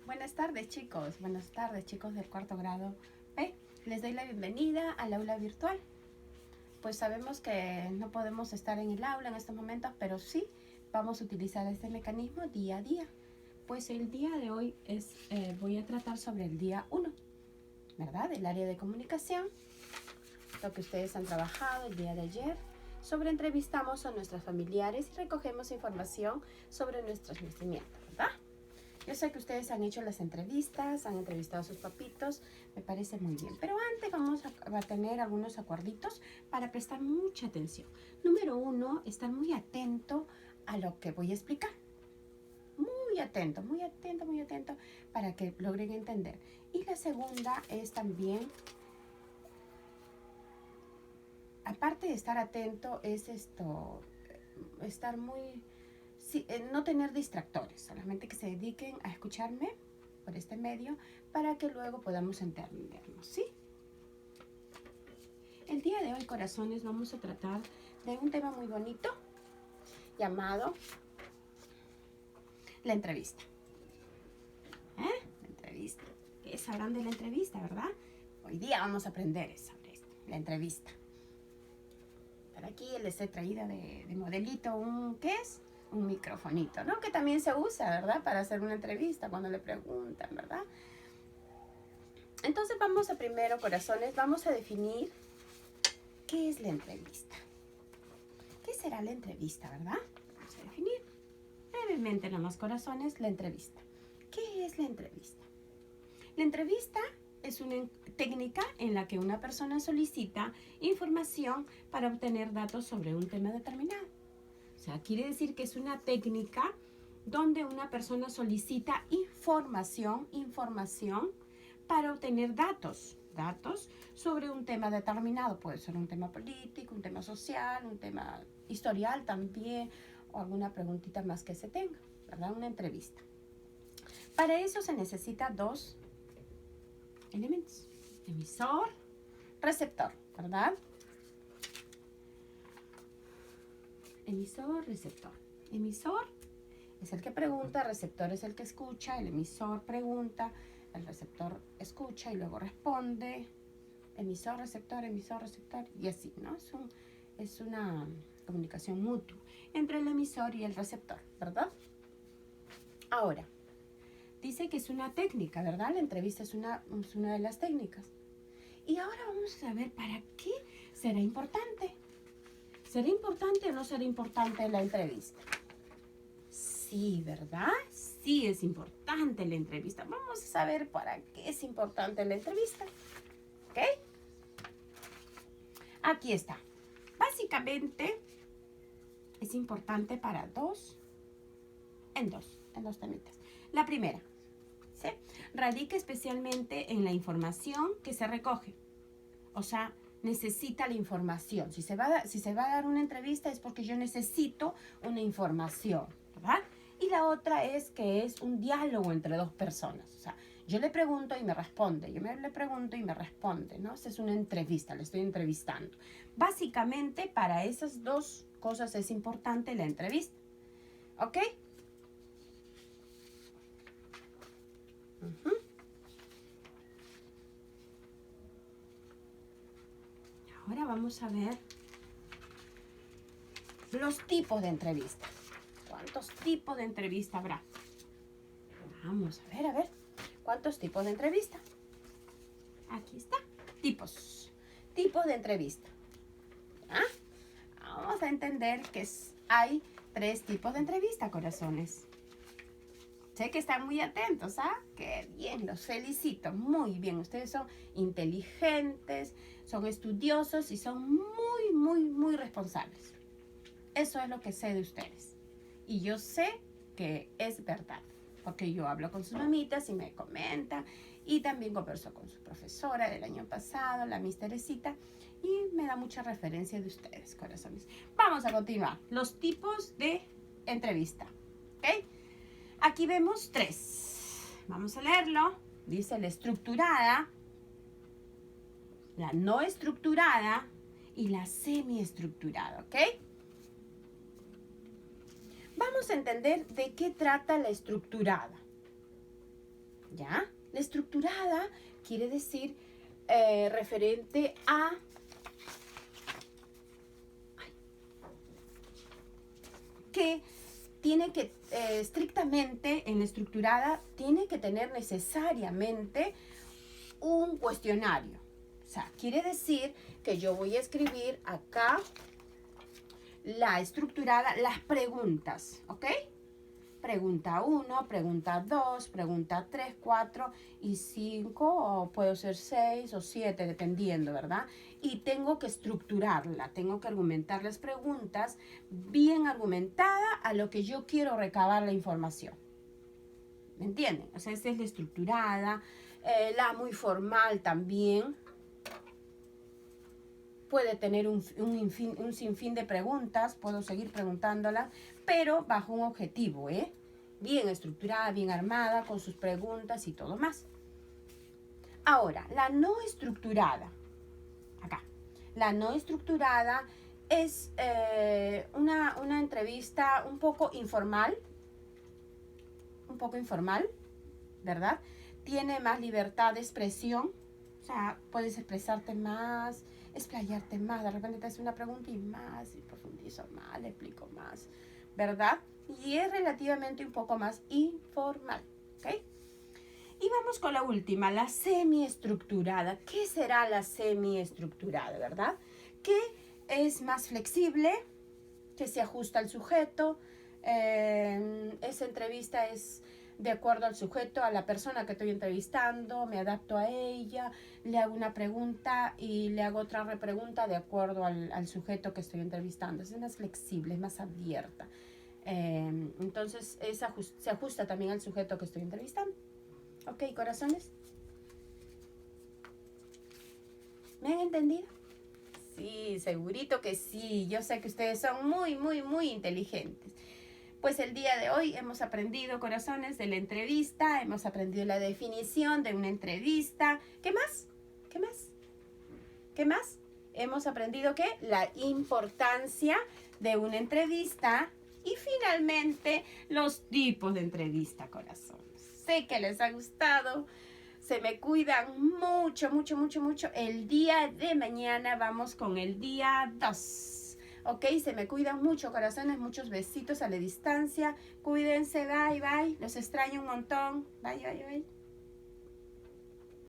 Buenas tardes chicos del cuarto grado B. Les doy la bienvenida al aula virtual. Pues sabemos que no podemos estar en el aula en estos momentos, pero sí vamos a utilizar este mecanismo día a día. Pues el día de hoy voy a tratar sobre el día 1, ¿verdad? El área de comunicación, lo que ustedes han trabajado el día de ayer. Sobre entrevistamos a nuestros familiares y recogemos información sobre nuestros nacimientos, ¿verdad? Yo sé que ustedes han hecho las entrevistas, han entrevistado a sus papitos, me parece muy bien. Pero antes vamos a tener algunos acuerditos para prestar mucha atención. Número 1, estar muy atento a lo que voy a explicar. Muy atento, muy atento, muy atento para que logren entender. Y la segunda es también, aparte de estar atento, es estar muy... Sí, no tener distractores, solamente que se dediquen a escucharme por este medio para que luego podamos entendernos, ¿sí? El día de hoy, corazones, vamos a tratar de un tema muy bonito llamado la entrevista. La entrevista. ¿Qué sabrán de la entrevista, verdad? Hoy día vamos a aprender sobre esto, la entrevista. Por aquí les he traído de modelito ¿qué es? Un microfonito, ¿no? Que también se usa, ¿verdad? Para hacer una entrevista cuando le preguntan, ¿verdad? Entonces vamos a primero, corazones, vamos a definir qué es la entrevista. ¿Qué será la entrevista, verdad? Vamos a definir brevemente, nomás, corazones, la entrevista. ¿Qué es la entrevista? La entrevista es una técnica en la que una persona solicita información para obtener datos sobre un tema determinado. O sea, quiere decir que es una técnica donde una persona solicita información para obtener datos sobre un tema determinado. Puede ser un tema político, un tema social, un tema historial también, o alguna preguntita más que se tenga, ¿verdad? Una entrevista. Para eso se necesita dos elementos: emisor, receptor, ¿verdad? Emisor, receptor. Emisor es el que pregunta, el receptor es el que escucha, el emisor pregunta, el receptor escucha y luego responde. Emisor, receptor, y así, ¿no? Es una comunicación mutua entre el emisor y el receptor, ¿verdad? Ahora, dice que es una técnica, ¿verdad? La entrevista es una de las técnicas. Y ahora vamos a ver para qué será importante. ¿Será importante o no será importante la entrevista? Sí, ¿verdad? Sí es importante la entrevista. Vamos a saber para qué es importante la entrevista. ¿Ok? Aquí está. Básicamente es importante para dos temitas. La primera, ¿sí? Radica especialmente en la información que se recoge. O sea, necesita la información. Si se va a dar una entrevista es porque yo necesito una información, ¿verdad? Y la otra es que es un diálogo entre dos personas. O sea, yo le pregunto y me responde, le pregunto y me responde, ¿no? Esta es una entrevista, le estoy entrevistando. Básicamente, para esas dos cosas es importante la entrevista. ¿Ok? Ahora vamos a ver los tipos de entrevistas. ¿Cuántos tipos de entrevista habrá? Vamos a ver. ¿Cuántos tipos de entrevista? Aquí está. Tipos de entrevista. ¿Ah? Vamos a entender que hay 3 tipos de entrevista, corazones. Sé que están muy atentos, ¿ah? Qué bien, los felicito. Muy bien, ustedes son inteligentes, son estudiosos y son muy responsables. Eso es lo que sé de ustedes. Y yo sé que es verdad, porque yo hablo con sus mamitas y me comentan, y también converso con su profesora del año pasado, la Miss Teresita, y me da mucha referencia de ustedes, corazones. Vamos a continuar. Los tipos de entrevista, ¿ok? Aquí vemos 3. Vamos a leerlo. Dice la estructurada, la no estructurada y la semiestructurada, ¿ok? Vamos a entender de qué trata la estructurada. ¿Ya? La estructurada quiere decir referente a que tiene que, estrictamente en la estructurada, tiene que tener necesariamente un cuestionario. O sea, quiere decir que yo voy a escribir acá la estructurada, las preguntas, ¿ok? Pregunta 1, pregunta 2, pregunta 3, 4 y 5, o puedo ser 6 o 7, dependiendo, ¿verdad? Y tengo que estructurarla, tengo que argumentar las preguntas bien argumentada a lo que yo quiero recabar la información. ¿Me entienden? O sea, esta es la estructurada, la muy formal también. Puede tener un sinfín de preguntas, puedo seguir preguntándolas, pero bajo un objetivo, bien estructurada, bien armada, con sus preguntas y todo más. Ahora, la no estructurada, acá, la no estructurada es una entrevista un poco informal, ¿verdad? Tiene más libertad de expresión, o sea, puedes expresarte más, explayarte más, de repente te hace una pregunta y más, y profundizo más, le explico más, ¿verdad? Y es relativamente un poco más informal, ¿ok? Y vamos con la última, la semiestructurada. ¿Qué será la semiestructurada, verdad? Que es más flexible, que se ajusta al sujeto. Esa entrevista es de acuerdo al sujeto, a la persona que estoy entrevistando, me adapto a ella, le hago una pregunta y le hago otra repregunta de acuerdo al sujeto que estoy entrevistando. Es más flexible, es más abierta. Entonces, se ajusta también al sujeto que estoy entrevistando. ¿Ok, corazones? ¿Me han entendido? Sí, segurito que sí. Yo sé que ustedes son muy, muy, muy inteligentes. Pues el día de hoy hemos aprendido, corazones, de la entrevista, hemos aprendido la definición de una entrevista. ¿Qué más? ¿Qué más? ¿Qué más? Hemos aprendido que la importancia de una entrevista y finalmente los tipos de entrevista, corazones. Sé que les ha gustado. Se me cuidan mucho, mucho, mucho, mucho. El día de mañana vamos con el día 2. Ok, se me cuidan mucho, corazones. Muchos besitos a la distancia. Cuídense, bye, bye. Los extraño un montón. Bye, bye, bye.